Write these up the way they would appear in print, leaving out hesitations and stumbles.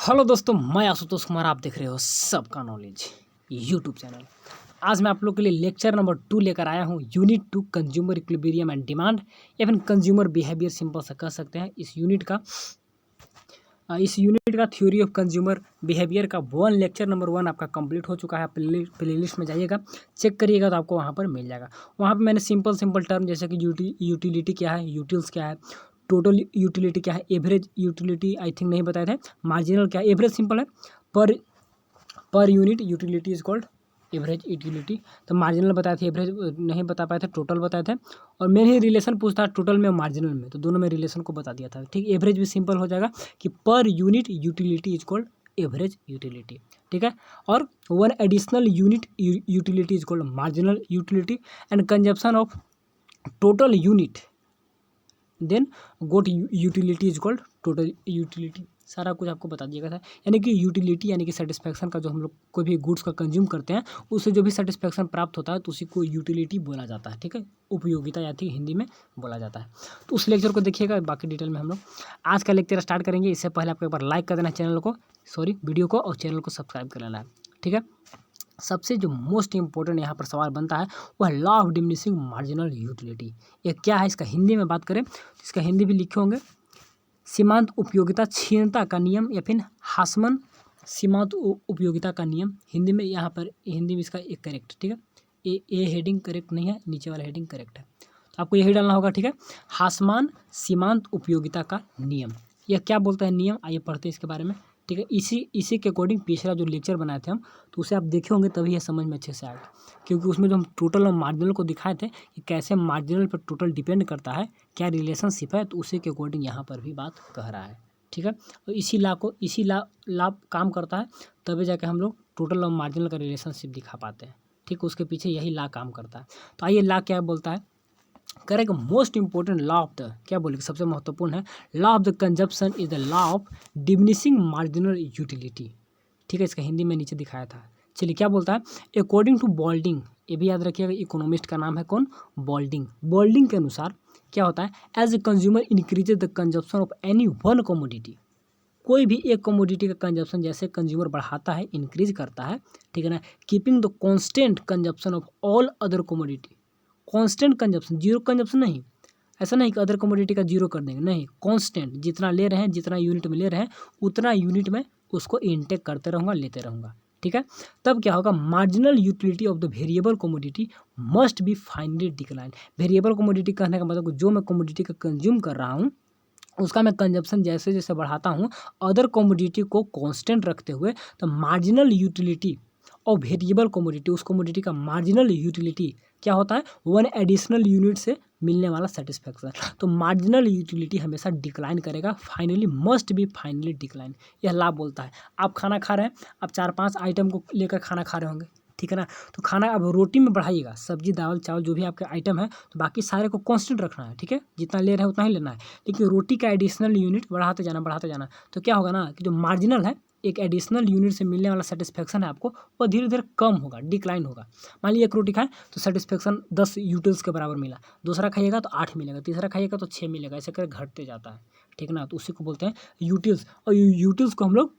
Hello दोस्तों, मैं आशुतोष कुमार। आप देख रहे हो सबका नॉलेज यूट्यूब चैनल। आज मैं आप लोग के लिए लेक्चर नंबर 2 लेकर आया हूँ। Unit 2 consumer equilibrium and demand या फिर कंज्यूमर बिहेवियर सिंपल से कह सकते हैं। इस यूनिट का थ्योरी ऑफ कंज्यूमर बिहेवियर का लेक्चर नंबर 1 आपका कंप्लीट हो चुका है। प्लेलिस्ट में जाइएगा, चेक करिएगा तो आपको वहाँ पर मिल जाएगा। वहाँ पर मैंने सिंपल टर्म जैसे कि यूटिलिटी क्या है, यूटिल्स क्या है, टोटल यूटिलिटी क्या है, एवरेज यूटिलिटी आई थिंक नहीं बताए थे, मार्जिनल क्या है, एवरेज सिंपल है, पर unit utility is called average utility. तो मार्जिनल बताए थे, एवरेज नहीं बता पाए थे, टोटल बताए थे। और मैंने ही रिलेशन पूछता टोटल में और मार्जिनल में, तो दोनों में रिलेशन को बता दिया था। ठीक, एवरेज भी सिंपल हो जाएगा कि per unit utility is called average utility. ठीक है, और one additional unit utility is called marginal utility and consumption of total unit then got utility is called total utility. सारा कुछ आपको बता दिया गया था। यानी कि यूटिलिटी यानी कि सेटिस्फैक्शन का, जो हम लोग कोई भी गुड्स का कंज्यूम करते हैं उससे जो भी सेटिस्फैक्शन प्राप्त होता है तो उसी को यूटिलिटी बोला जाता है। ठीक है, उपयोगिता या थी हिंदी में बोला जाता है। तो उस लेक्चर को देखिएगा, बाकी डिटेल में हम लोग आज का लेक्चर स्टार्ट करेंगे। इससे पहले आपको एक बार लाइक कर देना है वीडियो को, और चैनल को सब्सक्राइब कर लेना है। ठीक है, सबसे जो मोस्ट इंपॉर्टेंट यहाँ पर सवाल बनता है वह law of diminishing marginal utility. ये क्या है, इसका हिंदी में बात करें तो इसका हिंदी भी लिखे होंगे, सीमांत उपयोगिता क्षीणता का नियम या फिर हासमन सीमांत उपयोगिता का नियम। हिंदी में यहाँ पर हिंदी में इसका एक करेक्ट। ठीक है, ए हेडिंग करेक्ट नहीं है, नीचे वाला हेडिंग करेक्ट है, तो आपको यही डालना होगा। ठीक है, हासमान सीमांत उपयोगिता का नियम, यह क्या बोलता है नियम, आइए पढ़ते हैं इसके बारे में। ठीक है, इसी के अकॉर्डिंग पिछला जो लेक्चर बनाए थे हम, तो उसे आप देखे होंगे तभी यह समझ में अच्छे से आएगा। क्योंकि उसमें जो हम टोटल और मार्जिनल को दिखाए थे कि कैसे मार्जिनल पर टोटल डिपेंड करता है, क्या रिलेशनशिप है, तो उसी के अकॉर्डिंग यहाँ पर भी बात कह रहा है। ठीक है, तो इसी ला काम करता है, तभी जाके हम लोग टोटल और मार्जिनल का रिलेशनशिप दिखा पाते हैं। ठीक, उसके पीछे यही ला काम करता है। तो आइए ला क्या बोलता है, correct most important law of the, क्या बोलेंगे, सबसे महत्वपूर्ण है law of the consumption is the law of diminishing marginal utility. ठीक है, इसका हिंदी में नीचे दिखाया था। चलिए क्या बोलता है, अकॉर्डिंग टू बॉल्डिंग, ये भी याद रखिएगा, इकोनॉमिस्ट का नाम है कौन, बॉल्डिंग के अनुसार क्या होता है, as a consumer increases the consumption of any one commodity. कोई भी एक कमोडिटी का कंजप्शन जैसे कंज्यूमर बढ़ाता है, इंक्रीज करता है, ठीक है ना, keeping the constant consumption of all other commodity. Constant consumption, zero consumption नहीं, ऐसा नहीं कि अदर कमोडिटी का जीरो कर देंगे, नहीं, कांस्टेंट जितना ले रहे हैं, जितना यूनिट में ले रहे हैं उतना यूनिट में उसको इनटेक करते रहूँगा, लेते रहूँगा। ठीक है, तब क्या होगा, marginal utility of the variable commodity must be finally decline. Variable commodity कहने का मतलब जो मैं कमोडिटी का कंज्यूम कर रहा हूँ उसका मैं कंजप्शन जैसे जैसे बढ़ाता हूँ अदर कमोडिटी को कांस्टेंट रखते हुए, तो मार्जिनल यूटिलिटी और वेरिएबल कमोडिटी, उस कमोडिटी का मार्जिनल यूटिलिटी क्या होता है, वन एडिशनल यूनिट से मिलने वाला सेटिस्फैक्शन। तो मार्जिनल यूटिलिटी हमेशा डिक्लाइन करेगा, finally must be finally decline, यह लाभ बोलता है। आप खाना खा रहे हैं, आप 4-5 आइटम को लेकर खाना खा रहे होंगे, ठीक है ना, तो खाना अब रोटी में बढ़ाइएगा, सब्जी दाल चावल जो भी आपके आइटम है, तो बाकी सारे को कांस्टेंट रखना है। ठीक है, जितना ले रहे हैं उतना ही लेना है, लेकिन रोटी का एडिशनल यूनिट बढ़ाते जाना, तो क्या होगा ना कि जो मार्जिनल है, एक एडिशनल यूनिट से मिलने वाला सेटिस्फैक्शन है आपको, वो धीरे धीरे कम होगा, डिक्लाइन होगा। मान लीजिए एक रोटी खाएं तो सेटिस्फैक्शन 10 यूटिल्स के बराबर मिला, दूसरा खाइएगा तो 8 मिलेगा, तीसरा खाइएगा तो 6 मिलेगा, ऐसे कर घटते जाता है। ठीक है ना, तो उसी को बोलते हैं यूटिल्स। और यूटिल्स को हम लोग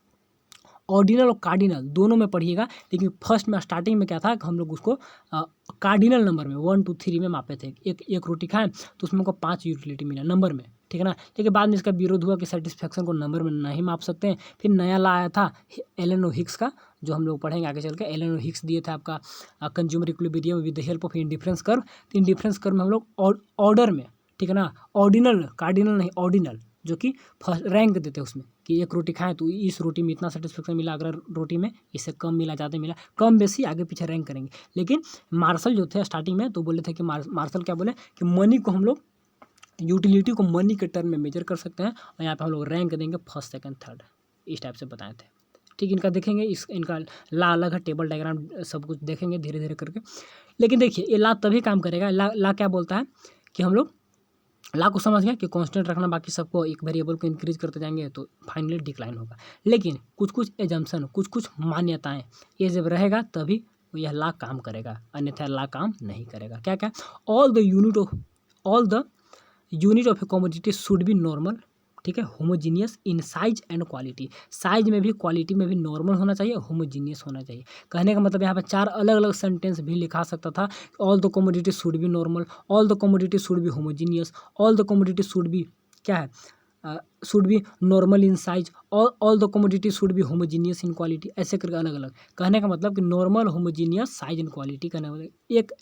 ऑर्डिनल और कार्डिनल दोनों में पढ़िएगा, लेकिन फर्स्ट में स्टार्टिंग में क्या था कि हम लोग उसको कार्डिनल नंबर में 1 2 3 में मापे थे। एक रोटी खाएं तो उसमें को 5 यूटिलिटी मिला नंबर में, ठीक है ना, लेकिन बाद में इसका विरोध हुआ कि सेटिस्फैक्शन को नंबर में नहीं माप सकते हैं। फिर नया ला आया था एलन ओ हिक्स का, जो हम लोग पढ़ेंगे आगे चल के। एलन ओ हिक्स दिए थे आपका consumer equilibrium with the help of indifference curve. तो इंडिफरेंस कर्व में हम लोग ऑर्डर में, ठीक है ना, ऑर्डिनल, कार्डिनल नहीं, ऑर्डिनल, जो कि फर्स्ट रैंक देते हैं उसमें कि एक रोटी खाएं तो इस रोटी में इतना सेटिस्फेक्शन मिला, अगर रोटी में इससे कम मिला, ज़्यादा मिला, कम बेसी आगे पीछे रैंक करेंगे। लेकिन मार्शल जो थे स्टार्टिंग में तो बोले थे कि मार्शल क्या बोले कि मनी को हम लोग, यूटिलिटी को मनी के टर्म में मेजर कर सकते हैं, और यहाँ पे हम लोग रैंक देंगे फर्स्ट सेकंड थर्ड, इस टाइप से बताए थे। ठीक, इनका देखेंगे, इनका ला अलग है, टेबल डायग्राम सब कुछ देखेंगे धीरे धीरे करके। लेकिन देखिए ये ला तभी काम करेगा, ला क्या बोलता है कि हम लोग ला को समझ गया कि कांस्टेंट रखना, बाकी सबको एक वेरिएबल को इंक्रीज करते जाएंगे तो फाइनली डिक्लाइन होगा। लेकिन कुछ एजम्पशन, कुछ मान्यताएं, ये जब रहेगा तभी यह ला काम करेगा, अन्यथा ला काम नहीं करेगा। क्या क्या, all the unit of A commodity should be normal ठीक है, homogeneous in size and quality, size में भी क्वालिटी में भी नॉर्मल होना चाहिए, होमोजीनियस होना चाहिए। कहने का मतलब यहाँ पे 4 अलग अलग सेंटेंस भी लिखा सकता था। All the commodity should be normal, all the commodity should be homogeneous, all the commodity should be क्या है, should be normal in size, all the commodity should be homogeneous in quality, ऐसे करके अलग अलग। कहने का मतलब कि normal, homogeneous, size and quality. कहने का मतलब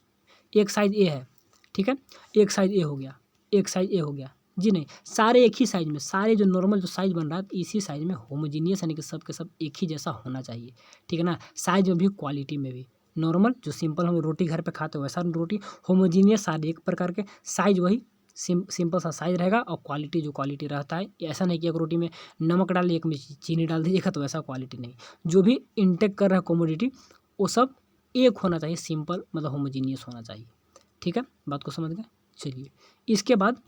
एक साइज ए है, ठीक है, एक साइज ए हो गया, एक साइज ए हो गया जी, नहीं, सारे एक ही साइज में, सारे जो नॉर्मल जो साइज बन रहा है इसी साइज में होमोजीनियस, यानी कि सब के सब एक ही जैसा होना चाहिए, ठीक है ना। साइज में भी क्वालिटी में भी, नॉर्मल जो सिंपल हम रोटी घर पे खाते हैं वैसा रोटी, होमोजीनियस सारे एक प्रकार के, साइज वही सिंपल सा साइज रहेगा, और क्वालिटी जो क्वालिटी रहता है, ऐसा नहीं कि एक रोटी में नमक डाल एक में चीनी डाल दीजिएगा तो ऐसा क्वालिटी नहीं। जो भी इंटेक कर रहा है कमोडिटी वो सब एक होना चाहिए, सिंपल मतलब होमोजीनियस होना चाहिए, ठीक है, बात को समझ गए। चलिए इसके बाद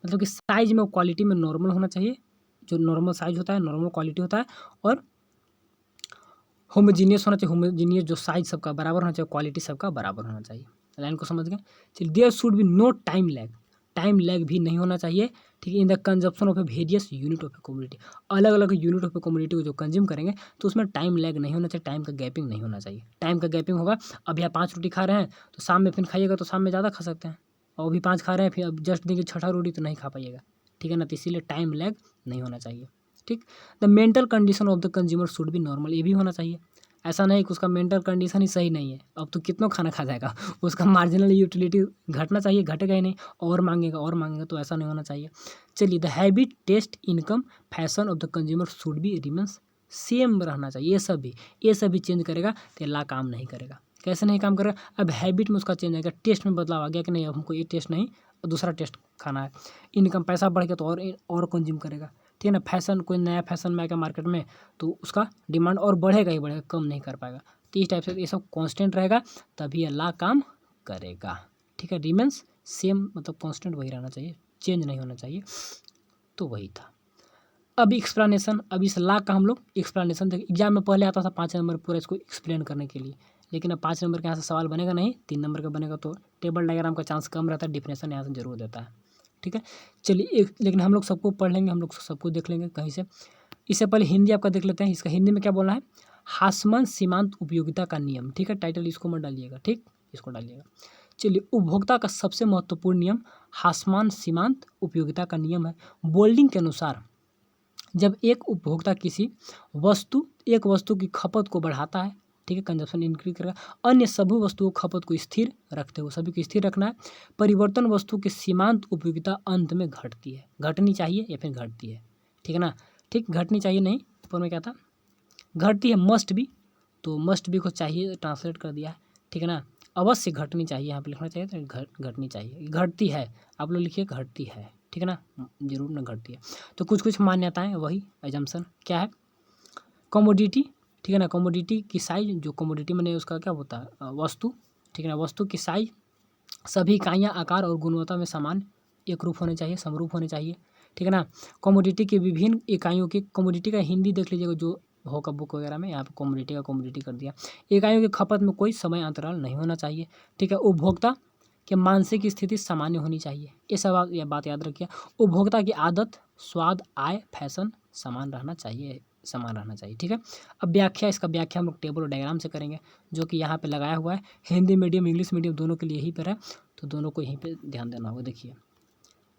मतलब कि साइज में और क्वालिटी में नॉर्मल होना चाहिए, जो नॉर्मल साइज होता है, नॉर्मल क्वालिटी होता है, और होमोजीनियस होना चाहिए, होमोजीनियस जो साइज सबका बराबर होना चाहिए, क्वालिटी सबका बराबर होना चाहिए। लाइन को समझ गए। चलिए, there should be no time lag, time lag भी नहीं होना चाहिए, ठीक है, in the consumption of a various unit of a community, अलग अलग यूनिट ऑफ ए कम्युनिटी को जो कंज्यूम करेंगे तो उसमें टाइम लैग नहीं होना चाहिए, टाइम का गैपिंग नहीं होना चाहिए। टाइम का गैपिंग होगा, अब यहाँ 5 रोटी खा रहे हैं तो शाम में फिर खाइएगा तो शाम में ज़्यादा खा सकते हैं, और अभी 5 खा रहे हैं फिर अब जस्ट देंगे छठा रोटी तो नहीं खा पाइएगा, ठीक है ना, तो इसीलिए टाइम लैग नहीं होना चाहिए, ठीक। The mental condition of the consumer should B normal, ये भी होना चाहिए। ऐसा नहीं कि उसका मेंटल कंडीशन ही सही नहीं है, अब तो कितना खाना खा जाएगा, उसका मार्जिनल यूटिलिटी घटना चाहिए, घटेगा ही नहीं, और मांगेगा, तो ऐसा नहीं होना चाहिए। चलिए, the habit, taste, income, fashion of the consumer should be remains same रहना चाहिए। ये सब भी चेंज करेगा तो ला काम नहीं करेगा। कैसे नहीं काम करेगा, अब हैबिट में उसका चेंज आएगा, टेस्ट में बदलाव आ गया कि नहीं अब हमको ये टेस्ट नहीं दूसरा टेस्ट खाना है। इनकम, पैसा बढ़ गया तो और कंज्यूम करेगा, ठीक है ना। फैशन, कोई नया फैशन में आएगा मार्केट में तो उसका डिमांड और बढ़ेगा ही बढ़ेगा, कम नहीं कर पाएगा। तो इस टाइप से ये सब कांस्टेंट रहेगा तभी अल्लाह काम करेगा, ठीक है। रिमेंस सेम मतलब कांस्टेंट वही रहना चाहिए, चेंज नहीं होना चाहिए, तो वही था। अब एक्सप्लेनेशन, अब इस ला का हम लोग एक्सप्लेनेशन देखें। एग्जाम में पहले आता था 5 नंबर पूरा इसको एक्सप्लेन करने के लिए, लेकिन अब 5 नंबर के यहाँ से सवाल बनेगा नहीं, 3 नंबर का बनेगा, तो टेबल डायग्राम का चांस कम रहता है, डिफिनेशन यहाँ से जरूर देता है, ठीक है। चलिए लेकिन हम लोग सबको पढ़ लेंगे, हम लोग सबको देख लेंगे कहीं से। इससे पहले हिंदी आपका देख लेते हैं, इसका हिंदी में क्या बोलना है, हासमान सीमांत उपयोगिता का नियम, ठीक है। टाइटल इसको मत डालिएगा, ठीक, इसको डालिएगा। चलिए, उपभोक्ता का सबसे महत्वपूर्ण नियम हासमान सीमांत उपयोगिता का नियम है। बोल्डिंग के अनुसार जब एक उपभोक्ता एक वस्तु की खपत को बढ़ाता है, ठीक है, कंजप्शन इंक्रीज करेगा, अन्य सभी वस्तुओं खपत को स्थिर रखते हुए, सभी को स्थिर रखना है। परिवर्तन वस्तु की सीमांत उपयोगिता अंत में घटती है, घटनी चाहिए या फिर घटती है, ठीक है ना, ठीक, घटनी चाहिए नहीं, ऊपर में क्या था, घटती है, मस्ट भी, तो मस्ट भी को चाहिए ट्रांसलेट कर दिया है, ठीक है ना। अवश्य घटनी चाहिए, यहाँ पे लिखना चाहिए तो घटनी चाहिए, घटती है, आप लोग लिखिए घटती है, ठीक है ना, जरूर ना घटती है। तो कुछ मान्यताएं वही एजम्पशन क्या है, कमोडिटी, ठीक है ना, कमोडिटी की साइज, जो कमोडिटी मैंने उसका क्या होता है वस्तु, ठीक है ना, वस्तु की साइज सभी इकाइयाँ आकार और गुणवत्ता में समान एक रूप होने चाहिए, समरूप होने चाहिए, ठीक है ना। कमोडिटी की विभिन्न इकाइयों की, कमोडिटी का हिंदी देख लीजिएगा जो होगा बुक वगैरह में, यहाँ पे कमोडिटी का कमोडिटी कर दिया। इकाइयों की खपत में कोई समय अंतराल नहीं होना चाहिए, ठीक है। उपभोक्ता कि मानसिक स्थिति सामान्य होनी चाहिए, ये सब यह बात याद रखिए। उपभोक्ता की आदत, स्वाद, आय, फैशन समान रहना चाहिए, ठीक है। अब व्याख्या, इसका व्याख्या हम लोग टेबल और डायग्राम से करेंगे, जो कि यहाँ पे लगाया हुआ है, हिंदी मीडियम इंग्लिश मीडियम दोनों के लिए यहीं पर है, तो दोनों को यहीं पे ध्यान देना होगा। देखिए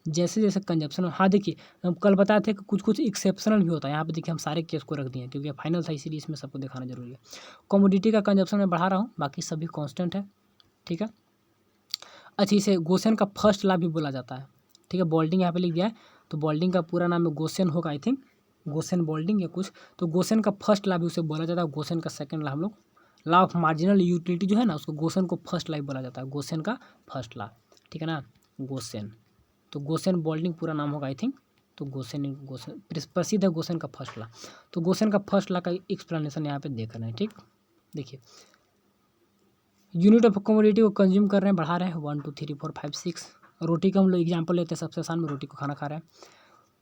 जैसे जैसे कंजप्शन, हाँ देखिए हम कल बताए थे कि कुछ एक्सेप्शनल भी होता है, यहाँ पे देखिए हम सारे केस को रख दिए हैं क्योंकि फाइनल था, इसीलिए इसमें सबको दिखाना जरूरी है। कमोडिटी का कंजप्शन मैं बढ़ा रहा हूँ, बाकी सभी कॉन्स्टेंट है, ठीक है। अच्छा, इसे गोसेन का फर्स्ट लॉ भी बोला जाता है, ठीक है। बोल्डिंग यहाँ पे लिख दिया है, तो बोल्डिंग का पूरा नाम है गोसेन होगा, आई थिंक गोसेन बोल्डिंग या कुछ, तो गोसेन का फर्स्ट लॉ भी उसे बोला जाता है, गोसेन का सेकंड लॉ हम लोग लॉ ऑफ मार्जिनल यूटिलिटी जो है ना, उसको गोसेन को फर्स्ट लॉ बोला जाता है, गोसेन का फर्स्ट लॉ, ठीक है ना, गोसेन, तो गोसेन बोल्डिंग पूरा नाम होगा आई थिंक, तो गोसेन प्रसिद्ध है गोसेन का फर्स्ट लॉ, तो गोसेन का फर्स्ट लॉ का एक्सप्लेनेशन यहाँ पे देख रहे हैं, ठीक। देखिए यूनिट ऑफ कमोडिटी को कंज्यूम कर रहे हैं, बढ़ा रहे हैं 1 2 3 4 5 6, रोटी का हम लोग एग्जाम्पल लेते हैं, सबसे आसान में रोटी को खाना खा रहे हैं,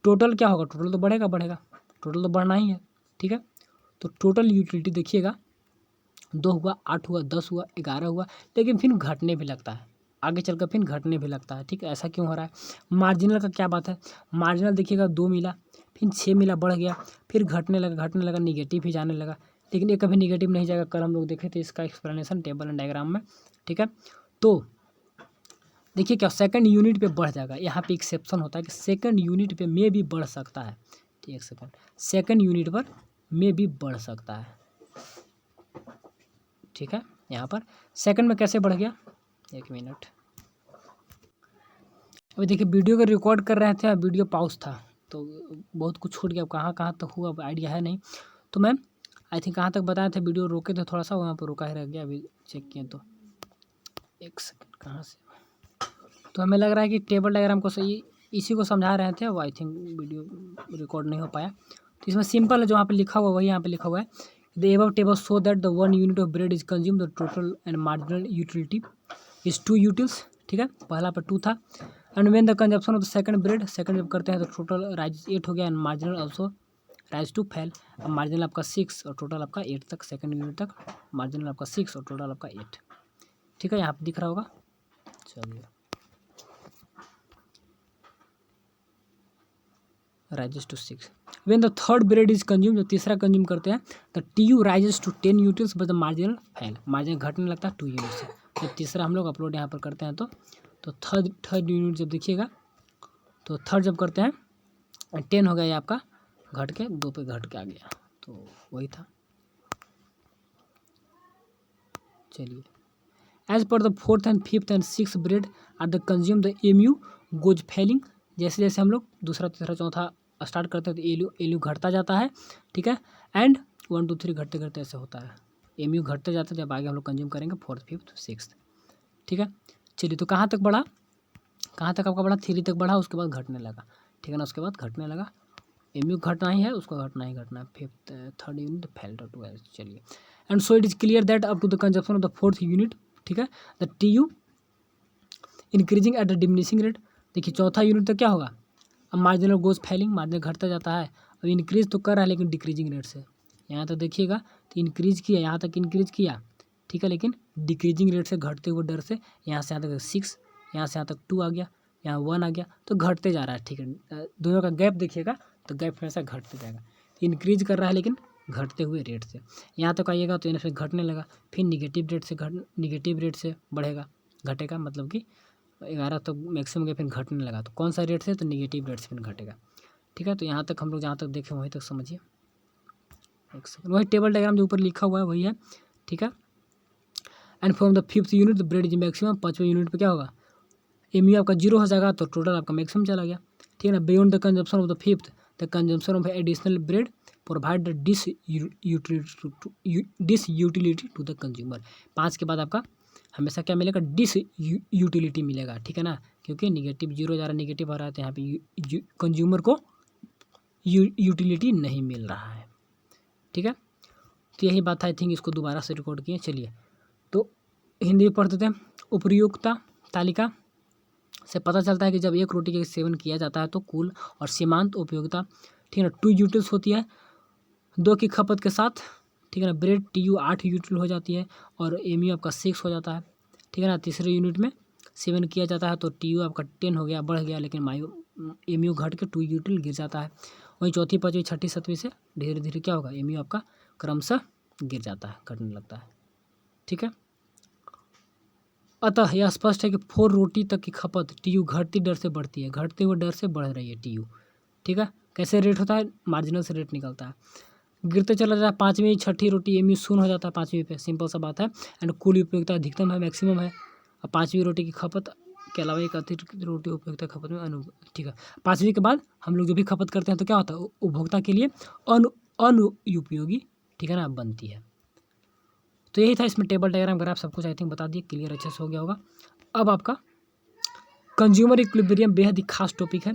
टोटल क्या होगा, टोटल तो बढ़ेगा, टोटल तो बढ़ना ही है, ठीक है। तो टोटल यूटिलिटी देखिएगा 2 हुआ, 8 हुआ, 10 हुआ, 11 हुआ, लेकिन फिर घटने भी लगता है, आगे चलकर फिर घटने भी लगता है। ठीक है, ऐसा क्यों हो रहा है? मार्जिनल का क्या बात है? मार्जिनल देखिएगा 2 मिला, फिर 6 मिला, बढ़ गया, फिर घटने लगा, निगेटिव ही जाने लगा। लेकिन ये कभी निगेटिव नहीं जाएगा, कल हम लोग देखे थे इसका एक्सप्लेनेशन टेबल एंड डायग्राम में। ठीक है, तो देखिए क्या सेकंड यूनिट पे बढ़ जाएगा। यहाँ पे एक्सेप्शन होता है कि सेकंड यूनिट पे में भी बढ़ सकता है। ठीक, एक सेकंड, सेकंड यूनिट पर में भी बढ़ सकता है। ठीक है, यहाँ पर सेकंड में कैसे बढ़ गया, 1 मिनट। अभी देखिए वीडियो को रिकॉर्ड कर रहे थे, वीडियो पॉज था तो बहुत कुछ छूट गया, कहाँ कहाँ तक हुआ अब आइडिया है नहीं। तो मैं आई थिंक कहाँ तक बताया था, वीडियो रोके थे थोड़ा सा, वहाँ पर रुका ही रह गया, अभी चेक किए तो 1 सेकंड कहाँ से। तो हमें लग रहा है कि टेबल डायग्राम को सही इसी को समझा रहे थे, वो आई थिंक वीडियो रिकॉर्ड नहीं हो पाया। तो इसमें सिंपल है, जो यहाँ पे लिखा हुआ वही यहाँ पे लिखा हुआ है, the above table show that the 1 unit of bread is consume the total and marginal utility is 2 utils. ठीक है, पहला पर 2 था। And when the consumption of the second bread, second जब करते हैं तो टोटल राइज 8 हो गया and marginal also rise to fell. अब मार्जिनल आपका 6 और टोटल आपका 8 तक, सेकंड यूनिट तक मार्जिनल आपका 6 और टोटल आपका 8। ठीक है, यहाँ पे दिख रहा होगा। चलिए, rises to 6 when the third bread is consume, जो तीसरा कंज्यूम करते हैं the TU rises to 10 utils but the marginal fell, marginal घटने लगता है 2 यूनिट से। जब तीसरा हम लोग अपलोड यहाँ पर करते हैं तो थर्ड यूनिट जब देखिएगा, तो थर्ड जब करते हैं 10 हो गया, ये आपका घट के 2 पे घट के आ गया, तो वही था। चलिए, as per the 4th and 5th and 6th bread are the consume the MU goes falling. जैसे जैसे हम लोग दूसरा तीसरा चौथा स्टार्ट करते हैं तो एलयू घटता जाता है। ठीक है, एंड 1 2 3 घटते घटते ऐसे होता है, MU घटते जाता है, जब आगे हम लोग कंज्यूम करेंगे 4th 5th 6th। ठीक है, चलिए, तो कहाँ तक बढ़ा, कहाँ तक आपका बढ़ा, 3 तक बढ़ा, उसके बाद घटने लगा। ठीक है ना, उसके बाद घटने लगा, MU घटना ही है, उसको घटना ही घटना है, 5th 3rd unit fail to 12। चलिए, and so it is clear that up to the consumption of the 4th unit, ठीक है, the TU increasing at the diminishing rate. देखिए चौथा यूनिट तक क्या होगा, अब मार्जिनल गोज फेलिंग, मार्जिनल घटता जाता है। अब इंक्रीज तो कर रहा है लेकिन डिक्रीजिंग रेट से, यहाँ तक देखिएगा तो इंक्रीज किया, यहाँ तक इंक्रीज किया। ठीक है, लेकिन डिक्रीजिंग रेट से, घटते हुए दर से, यहाँ से यहाँ तक 6, यहाँ से यहाँ तक 2 आ गया, यहाँ 1 आ गया, तो घटते जा रहा है। ठीक है, दोनों का गैप देखिएगा तो गैप हमेशा घटते जाएगा, इंक्रीज कर रहा है लेकिन घटते हुए रेट से। यहाँ तक आइएगा तो यहाँ से घटने लगा, फिर निगेटिव रेट से बढ़ेगा, घटेगा, मतलब कि 11 तक मैक्सिमम गया, फिर घटने लगा, तो कौन सा रेट से, तो निगेटिव रेट से फिर घटेगा। ठीक है, तो यहाँ तक हम लोग जहाँ तक देखें वहीं तक समझिए। 1 सेकंड, वही टेबल डायग्राम जो ऊपर लिखा हुआ है वही है। ठीक है, and from the 5th unit the bread is maximum, 5वें यूनिट पे क्या होगा, MU आपका 0 हो जाएगा, तो टोटल आपका मैक्सिमम चला गया। ठीक है ना, beyond the consumption of the 5th the consumption of additional bread provide the disutility to the consumer. 5 के बाद आपका हमेशा क्या मिलेगा, डिसयूटिलिटी मिलेगा। ठीक है ना, क्योंकि निगेटिव 0 जा रहा है, निगेटिव आ रहा है, तो यहाँ पे कंज्यूमर को यूटिलिटी नहीं मिल रहा है। ठीक है, तो यही बात आई थिंक इसको दोबारा से रिकॉर्ड किए। चलिए, तो हिंदी में पढ़ते थे। उपयुक्तता तालिका से पता चलता है कि जब एक रोटी का सेवन किया जाता है तो कुल और सीमांत उपयोगिता, ठीक है ना, 2 यूटिल्स होती है 2 की खपत के साथ। ठीक है ना, ब्रेड TU 8 यूटिल हो जाती है और MU आपका 6 हो जाता है। ठीक है ना, तीसरे यूनिट में सेवन किया जाता है तो TU आपका 10 हो गया, बढ़ गया, लेकिन MU घट के 2 यूटिल गिर जाता है। वहीं चौथी पाँचवीं छठी सातवीं से धीरे धीरे क्या होगा, MU आपका क्रमशः गिर जाता है, घटने लगता है। ठीक है, अतः यह स्पष्ट है कि 4 रोटी तक की खपत TU घटती दर से बढ़ती है, घटते हुए दर से बढ़ रही है TU। ठीक है, कैसे रेट होता है, मार्जिनल से रेट निकलता है, गिरते चला जाता है। 5वीं छठी रोटी MU शून्य हो जाता है 5वीं पे, सिंपल सा बात है। एंड कुल उपयोगिता अधिकतम है, मैक्सिमम है। अब 5वीं रोटी की खपत के अलावा एक अतिरिक्त रोटी उपयोगिता खपत में ठीक है, 5वीं के बाद हम लोग जो भी खपत करते हैं तो क्या होता है, उपभोक्ता के लिए अनुपयोगी, ठीक है ना, बनती है। तो यही था इसमें टेबल डायग्राम ग्राफ सब कुछ आई थिंक बता दिए, क्लियर अच्छे से हो गया होगा। अब आपका कंज्यूमर इक्विलिब्रियम बेहद ही खास टॉपिक है।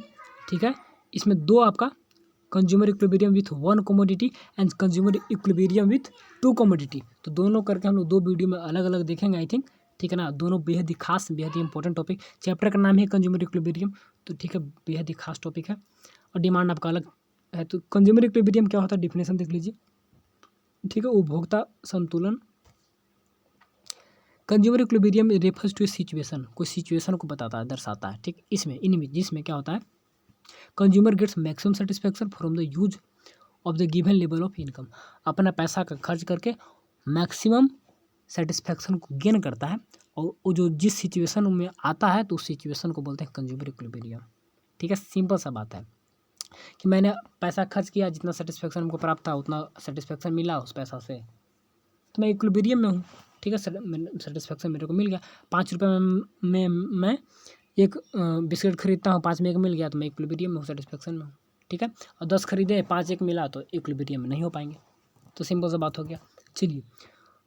ठीक है, इसमें 2 आपका consumer equilibrium with 1 commodity and consumer equilibrium with 2 commodity, तो दोनों करके हम लोग 2 वीडियो में अलग अलग देखेंगे आई थिंक। ठीक है ना, दोनों बेहद ही खास, बेहद ही इंपॉर्टेंट टॉपिक, चैप्टर का नाम है कंज्यूमर इक्विलिब्रियम, तो ठीक है, बेहद ही खास टॉपिक है और डिमांड आपका अलग है। तो कंज्यूमर इक्विलिब्रियम क्या होता है, डिफिनेशन देख लीजिए। ठीक है, उपभोक्ता संतुलन, consumer equilibrium refers to a situation, कोई सिचुएशन को बताता है, दर्शाता है, ठीक। इसमें इनमें जिसमें क्या होता है, consumer gets maximum satisfaction from the use of the given level of income, अपना पैसा का खर्च करके मैक्सिमम सेटिस्फेक्शन को गेन करता है, और वो जो जिस सिचुएशन में आता है तो उस सिचुएशन को बोलते हैं कंज्यूमर इक्विलिब्रियम, ठीक है। सिंपल सा बात है कि मैंने पैसा खर्च किया, जितना सेटिस्फेक्शन हमको प्राप्त था उतना सेटिस्फेक्शन मिला उस पैसा से, तो मैं इक्विलिब्रियम में हूँ, ठीक है। सेटिस्फेक्शन मेरे को मिल गया। 5 रुपये में मैं एक बिस्किट खरीदता हूँ, 5 में एक मिल गया तो मैं इक्विलिब्रियम में हूँ, सेटिस्फेक्शन में हूँ, ठीक है। और 10 खरीदे, 5 एक मिला तो इक्विलिब्रियम में नहीं हो पाएंगे। तो सिंपल सा बात हो गया। चलिए,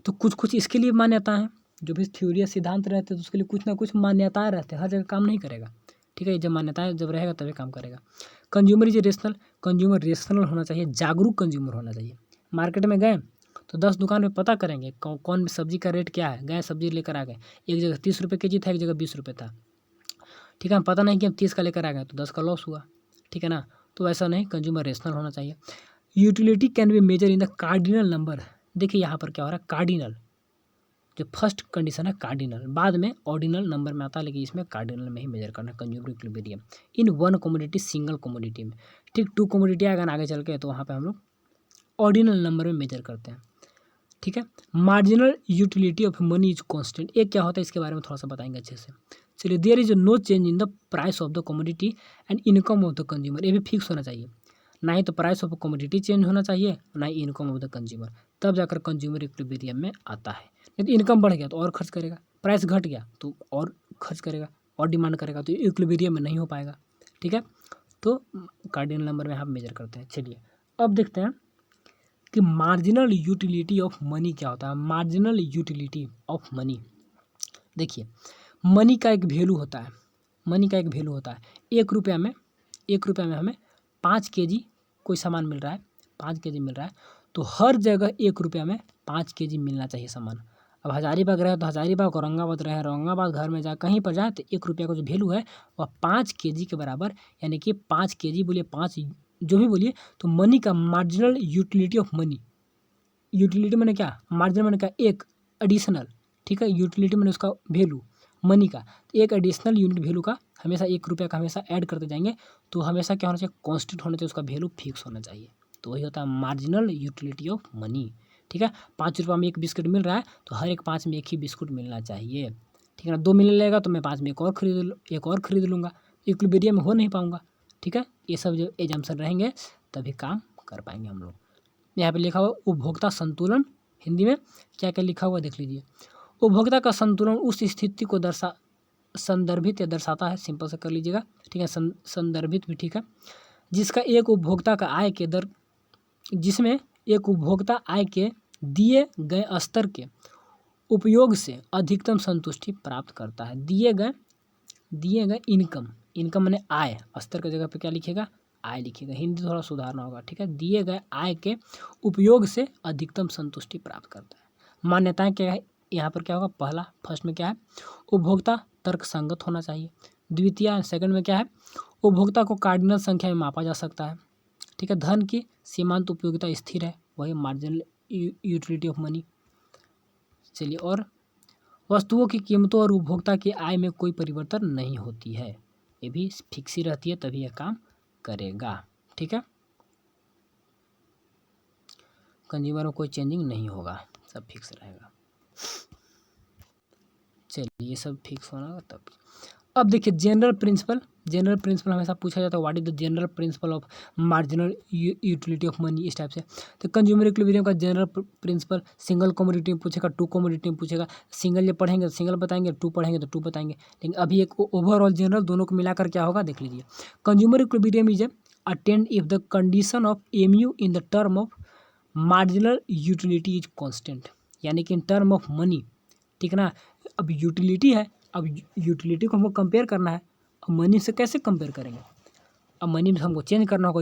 तो कुछ कुछ इसके लिए मान्यता है, जो भी थ्योरी या सिद्धांत रहते हैं तो उसके लिए कुछ ना कुछ मान्यताएं रहते हैं, हर जगह काम नहीं करेगा, ठीक है। जब मान्यताएं जब रहेगा तभी काम करेगा। Consumer is rational, consumer rational होना चाहिए, जागरूक कंज्यूमर होना चाहिए। मार्केट में गए तो 10 दुकान में पता करेंगे कौन सब्जी का रेट क्या है, गए सब्जी लेकर आ गए, एक जगह 30 रुपये के जी था, एक जगह 20 रुपये था, ठीक है। पता नहीं कि हम 30 का लेकर आ गए तो 10 का लॉस हुआ, ठीक है ना। तो ऐसा नहीं, कंज्यूमर रेशनल होना चाहिए। Utility can be measure in the cardinal number. देखिए यहाँ पर क्या हो रहा है, कार्डिनल जो फर्स्ट कंडीशन है कार्डिनल, बाद में ऑर्डिनल नंबर में आता है, लेकिन इसमें कार्डिनल में ही मेजर करना है consumer equilibrium in one commodity, single commodity में, ठीक। 2 कमोडिटी आएगा ना आगे चल के तो वहाँ पे हम लोग ऑर्डिनल नंबर में मेजर करते हैं, ठीक है। Marginal utility of money is constant, एक क्या होता है इसके बारे में थोड़ा सा बताएंगे अच्छे से। चलिए, there is no change in the price of the commodity and income of the consumer, ये भी फिक्स होना चाहिए, ना ही तो प्राइस ऑफ कमोडिटी चेंज होना चाहिए, ना ही इनकम ऑफ द कंज्यूमर, तब जाकर कंज्यूमर इक्विलिब्रियम में आता है। नहीं तो इनकम बढ़ गया तो और खर्च करेगा, प्राइस घट गया तो और खर्च करेगा और डिमांड करेगा, तो इक्विलिब्रियम में नहीं हो पाएगा, ठीक है। तो कार्डिनल नंबर में हम मेजर करते हैं। चलिए, अब देखते हैं कि मार्जिनल यूटिलिटी ऑफ मनी क्या होता है। मार्जिनल यूटिलिटी ऑफ मनी, देखिए मनी का एक वैल्यू होता है, मनी का एक वैल्यू होता है। 1 रुपये में हमें 5 kg कोई सामान मिल रहा है, 5 kg मिल रहा है, तो हर जगह 1 रुपये में 5 kg मिलना चाहिए सामान। अब हज़ारीबाग रहे तो हज़ारीबाग, औरंगाबाद रहे औरंगाबाद, घर में जाए कहीं पर जाए तो 1 रुपये का जो वैल्यू है वह 5 kg के बराबर, यानी कि 5 kg बोलिए 5 जो भी बोलिए, तो मनी का marginal utility of money, utility मैंने क्या, मार्जिन मैंने क्या, एक एडिशनल, ठीक है। यूटिलिटी मैंने उसका वैल्यू मनी का, तो एक एडिशनल यूनिट वैल्यू का हमेशा 1 रुपये का हमेशा ऐड करते जाएंगे, तो हमेशा क्या होना चाहिए, कांस्टेंट होना चाहिए, उसका वैल्यू फिक्स होना चाहिए। तो वही होता है मार्जिनल यूटिलिटी ऑफ मनी, ठीक है। 5 रुपये में एक बिस्कुट मिल रहा है तो हर एक 5 में एक ही बिस्कुट मिलना चाहिए, ठीक है ना। 2 मिलने लगेगा तो मैं 5 में एक और खरीद लूँगा, इक्विलिब्रियम में हो नहीं पाऊँगा, ठीक है। ये सब जो एजम्पशन रहेंगे तभी काम कर पाएंगे हम लोग। यहाँ पे लिखा हुआ उपभोक्ता संतुलन, हिंदी में क्या क्या लिखा हुआ देख लीजिए। उपभोक्ता का संतुलन उस स्थिति को संदर्भित या दर्शाता है, सिंपल से कर लीजिएगा, ठीक है। संदर्भित भी ठीक है, जिसमें एक उपभोक्ता आय के दिए गए स्तर के उपयोग से अधिकतम संतुष्टि प्राप्त करता है। दिए गए इनकम मैंने आय, स्तर की जगह पे क्या लिखेगा, आय लिखेगा, हिंदी थोड़ा सुधारना होगा, ठीक है। दिए गए आय के उपयोग से अधिकतम संतुष्टि प्राप्त करता है। मान्यताएं क्या है, यहाँ पर क्या होगा, फर्स्ट में क्या है, उपभोक्ता तर्क संगत होना चाहिए। द्वितीय सेकंड में क्या है, उपभोक्ता को कार्डिनल संख्या में मापा जा सकता है, ठीक है। धन की सीमांत उपयोगिता स्थिर है, वही मार्जिनल यूटिलिटी ऑफ मनी। चलिए, और वस्तुओं की कीमतों और उपभोक्ता की आय में कोई परिवर्तन नहीं होती है, ये भी फिक्स ही रहती है, तभी यह काम करेगा, ठीक है। कंज्यूमर में कोई चेंजिंग नहीं होगा, सब फिक्स रहेगा। चलिए, ये सब फिक्स होना तब। अब देखिए जनरल प्रिंसिपल हमेशा पूछा जाता है, what is the general principle of marginal utility of money, इस टाइप से। तो कंज्यूमर इक्विलिब्रियम का जनरल प्रिंसिपल सिंगल कमोडिटी में पूछेगा, 2 कमोडिटी में पूछेगा। सिंगल जब पढ़ेंगे तो सिंगल बताएंगे, 2 पढ़ेंगे तो 2 बताएंगे, लेकिन अभी एक ओवरऑल जनरल दोनों को मिलाकर क्या होगा देख लीजिए। Consumer equilibrium is attend if the condition of MU in the term of marginal utility is constant, यानी कि इन टर्म ऑफ मनी, ठीक है ना। अब यूटिलिटी है, अब यूटिलिटी को हमको कंपेयर करना है, अब मनी से कैसे कंपेयर करेंगे, अब मनी में हमको चेंज करना होगा,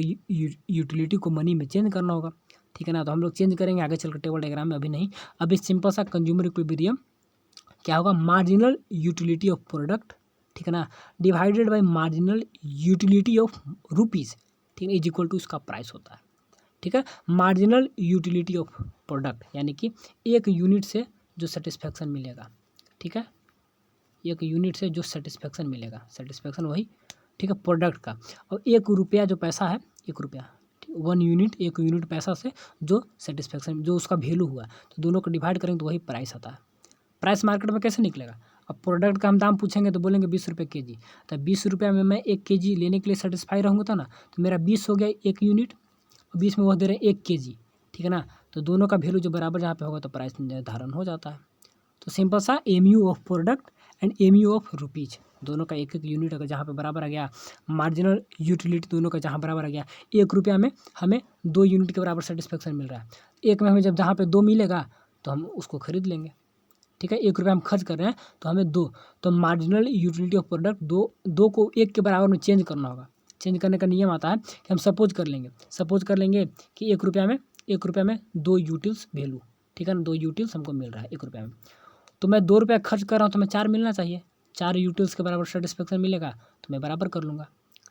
यूटिलिटी को मनी में चेंज करना होगा, ठीक है ना। तो हम लोग चेंज करेंगे आगे चलकर टेबल डायग्राम में, अभी नहीं। अभी सिंपल सा कंज्यूमर इक्विलिब्रियम क्या होगा, मार्जिनल यूटिलिटी ऑफ प्रोडक्ट, ठीक है ना, divided by marginal utility of rupees, ठीक है, इज इक्वल टू इसका प्राइस होता है, ठीक है। मार्जिनल यूटिलिटी ऑफ प्रोडक्ट यानी कि एक यूनिट से जो सेटिस्फेक्शन मिलेगा, ठीक है, एक यूनिट से जो सेटिस्फेक्शन मिलेगा, सेटिस्फेक्शन वही, ठीक है, प्रोडक्ट का। और 1 रुपया जो पैसा है, 1 रुपया, 1 यूनिट, 1 यूनिट पैसा से जो सेटिस्फेक्शन, जो उसका वैल्यू हुआ, तो दोनों को डिवाइड करेंगे तो वही प्राइस आता है। प्राइस मार्केट में कैसे निकलेगा? अब प्रोडक्ट का हम दाम पूछेंगे तो बोलेंगे 20 रुपये केजी, तो 20 रुपये में मैं 1 केजी लेने के लिए सेटिस्फाई रहूँगा था ना, तो मेरा 20 हो गया 1 यूनिट, और 20 में वो दे रहे हैं 1 केजी, ठीक है ना, तो दोनों का वैल्यू जो बराबर जहाँ पे होगा तो प्राइस निर्धारण हो जाता है। तो सिंपल सा MU of product and MU of rupees, दोनों का 1-1 यूनिट अगर जहाँ पे बराबर आ गया, मार्जिनल यूटिलिटी दोनों का जहाँ बराबर आ गया, 1 रुपया में हमें 2 यूनिट के बराबर सेटिस्फेक्शन मिल रहा है, एक में हमें जब जहाँ पे 2 मिलेगा तो हम उसको खरीद लेंगे, ठीक है। 1 रुपया हम खर्च कर रहे हैं तो हमें 2, तो मार्जिनल यूटिलिटी ऑफ प्रोडक्ट 2 को 1 के बराबर में चेंज करना होगा। चेंज करने का नियम आता है कि हम सपोज कर लेंगे कि 1 रुपया में 2 यूटिल्स वैल्यू, ठीक है ना, 2 यूटिल्स हमको मिल रहा है 1 रुपया में, तो मैं 2 रुपया खर्च कर रहा हूँ तो मैं 4 मिलना चाहिए, 4 यूटिल्स के बराबर सेटिस्फेक्शन मिलेगा तो मैं बराबर कर लूँगा,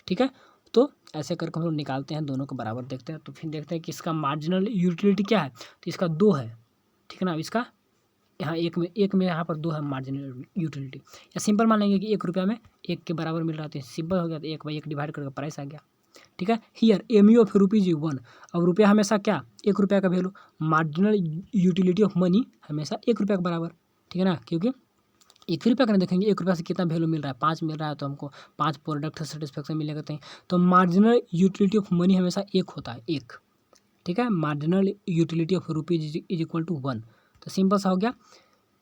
ठीक है। तो ऐसे करके हम लोग निकालते हैं, दोनों को बराबर देखते हैं, तो फिर देखते हैं कि इसका मार्जिनल यूटिलिटी क्या है, तो इसका 2 है, ठीक है ना, इसका यहाँ एक में यहाँ पर 2 है मार्जिनल यूटिलिटी, या सिंपल मान लेंगे कि 1 रुपया में 1 के बराबर मिल रहा है, सिंपल हो गया, तो 1/1 डिवाइड करके प्राइस आ गया, ठीक है। हियर एमयू ऑफ रुपीज 1, अब रुपया हमेशा क्या, 1 रुपया का value, marginal utility of money हमेशा 1 रुपया के बराबर, ठीक है ना, क्योंकि 1 रुपया का देखेंगे 1 रुपया से कितना वैल्यू मिल रहा है, 5 मिल रहा है, तो हमको 5 प्रोडक्ट से सेटिस्फेक्शन मिलेगा, तो मार्जिनल यूटिलिटी ऑफ मनी हमेशा 1 होता है, 1, ठीक है। Marginal utility of rupees is equal to 1, तो सिंपल सा हो गया।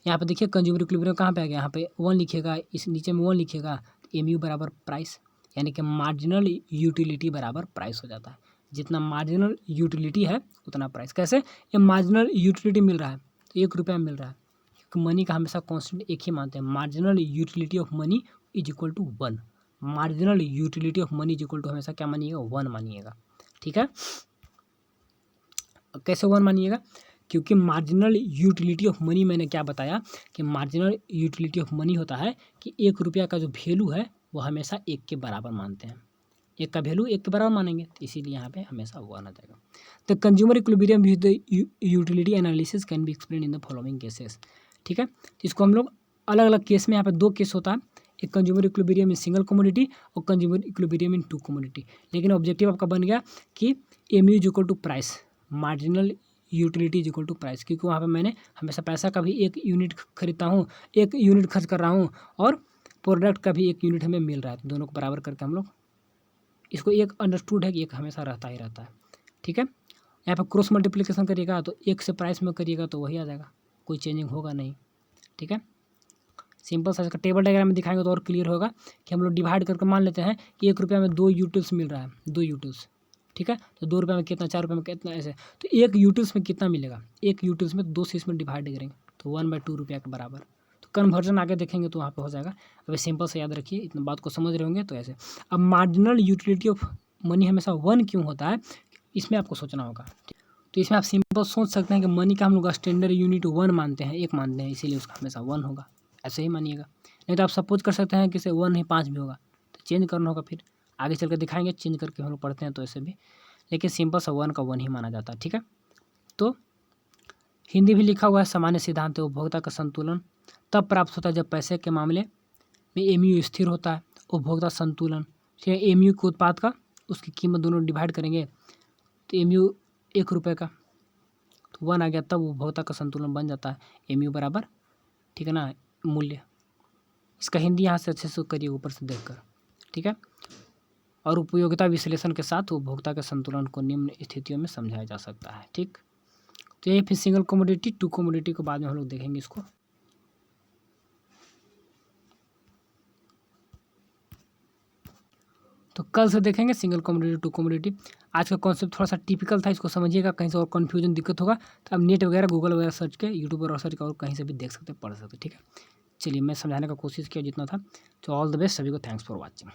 यहाँ पे देखिए कंज्यूमर इक्विलिब्रियम कहाँ पे आ गया, यहाँ पे 1 लिखिएगा, इस नीचे में 1 लिखिएगा, तो एमयू बराबर प्राइस, यानी कि मार्जिनल यूटिलिटी बराबर प्राइस हो जाता है, जितना मार्जिनल यूटिलिटी है उतना प्राइस। कैसे, ये मार्जिनल यूटिलिटी मिल रहा है तो 1 रुपया मिल रहा है, मनी का हमेशा कॉन्स्टेंट एक ही मानते हैं, marginal utility of money is equal to 1, marginal utility of money is equal to हमेशा क्या मानिएगा, 1 मानिएगा, ठीक है। कैसे 1 मानिएगा, क्योंकि मार्जिनल यूटिलिटी ऑफ मनी मैंने क्या बताया कि मार्जिनल यूटिलिटी ऑफ मनी होता है कि 1 रुपया का जो वैल्यू है वो हमेशा 1 के बराबर मानते हैं, 1 का वैल्यू 1 के बराबर मानेंगे, तो इसीलिए यहाँ पे हमेशा 1 आ जाएगा। The consumer equilibrium with the utility analysis can be explain in the following cases, ठीक है। तो इसको हम लोग अलग अलग केस में, यहाँ पे 2 केस होता है, एक consumer equilibrium in single commodity और कंज्यूमर इक्विलिब्रियम इन 2 कमोडिटी, लेकिन ऑब्जेक्टिव आपका बन गया कि MU is equal to price, marginal utility is equal to price, क्योंकि वहाँ पे मैंने हमेशा पैसा का भी 1 यूनिट खरीदता हूँ, 1 यूनिट खर्च कर रहा हूँ, और प्रोडक्ट का भी 1 यूनिट हमें मिल रहा है, तो दोनों को बराबर करके हम लोग इसको एक अंडरस्टूड है कि 1 हमेशा रहता ही रहता है, ठीक है। यहाँ पर क्रॉस मल्टीप्लिकेशन करिएगा तो 1 से प्राइस में करिएगा तो वही आ जाएगा, कोई चेंजिंग होगा नहीं, ठीक है। सिंपल सा इसका टेबल डायग्राम में दिखाएंगे तो और क्लियर होगा कि हम लोग डिवाइड करके मान लेते हैं कि 1 रुपया में 2 यूटिल्स मिल रहा है, 2 यूटिल्स, ठीक है, तो 2 रुपये में कितना, 4 रुपये में कितना, ऐसे, तो 1 यूटिल्स में कितना मिलेगा, 1 यूटिल्स में 2 से इसमें डिवाइड करेंगे तो 1/2 रुपया के बराबर, तो कन्वर्जन आगे देखेंगे तो वहाँ पे हो जाएगा। अभी सिंपल से याद रखिए, इतना बात को समझ रहे होंगे तो ऐसे। अब मार्जिनल यूटिलिटी ऑफ मनी हमेशा 1 क्यों होता है, इसमें आपको सोचना होगा, तो इसमें आप सिंपल सोच सकते हैं कि मनी का हम लोग स्टैंडर्ड यूनिट 1 मानते हैं, 1 मानते हैं, इसीलिए उसका हमेशा 1 होगा, ऐसे ही मानिएगा। नहीं तो आप सपोज कर सकते हैं कि इसे 1 नहीं 5 भी होगा, तो चेंज करना होगा, फिर आगे चल कर दिखाएंगे, चेंज करके हम लोग पढ़ते हैं तो ऐसे भी, लेकिन सिंपल सा 1 का 1 ही माना जाता है, ठीक है। तो हिंदी भी लिखा हुआ है, सामान्य सिद्धांत है उपभोक्ता का संतुलन तब प्राप्त होता है जब पैसे के मामले में एमयू स्थिर होता है, उपभोक्ता संतुलन, ठीक है, एमयू के उत्पाद का उसकी कीमत दोनों डिवाइड करेंगे तो एमयू 1 रुपये का, तो 1 आ गया, तब उपभोक्ता का संतुलन बन जाता है एमयू बराबर, ठीक है ना, मूल्य। इसका हिंदी यहाँ से अच्छे से करिए ऊपर से देखकर, ठीक है। और उपयोगिता विश्लेषण के साथ उपभोक्ता के संतुलन को निम्न स्थितियों में समझाया जा सकता है, ठीक। तो ये फिर सिंगल कमोडिटी 2 कमोडिटी को बाद में हम लोग देखेंगे इसको। तो कल से देखेंगे सिंगल कमोडिटी 2 कमोडिटी। आज का कॉन्सेप्ट थोड़ा सा टिपिकल था, इसको समझिएगा, कहीं से और कन्फ्यूजन दिक्कत होगा तो आप नेट वगैरह गूगल वगैरह सर्च के, यूट्यूब पर सर्च कर और कहीं से भी देख सकते, पढ़ सकते, ठीक है। चलिए मैं समझाने का कोशिश किया जितना था, तो ऑल द बेस्ट, सभी को थैंक्स फॉर वॉचिंग।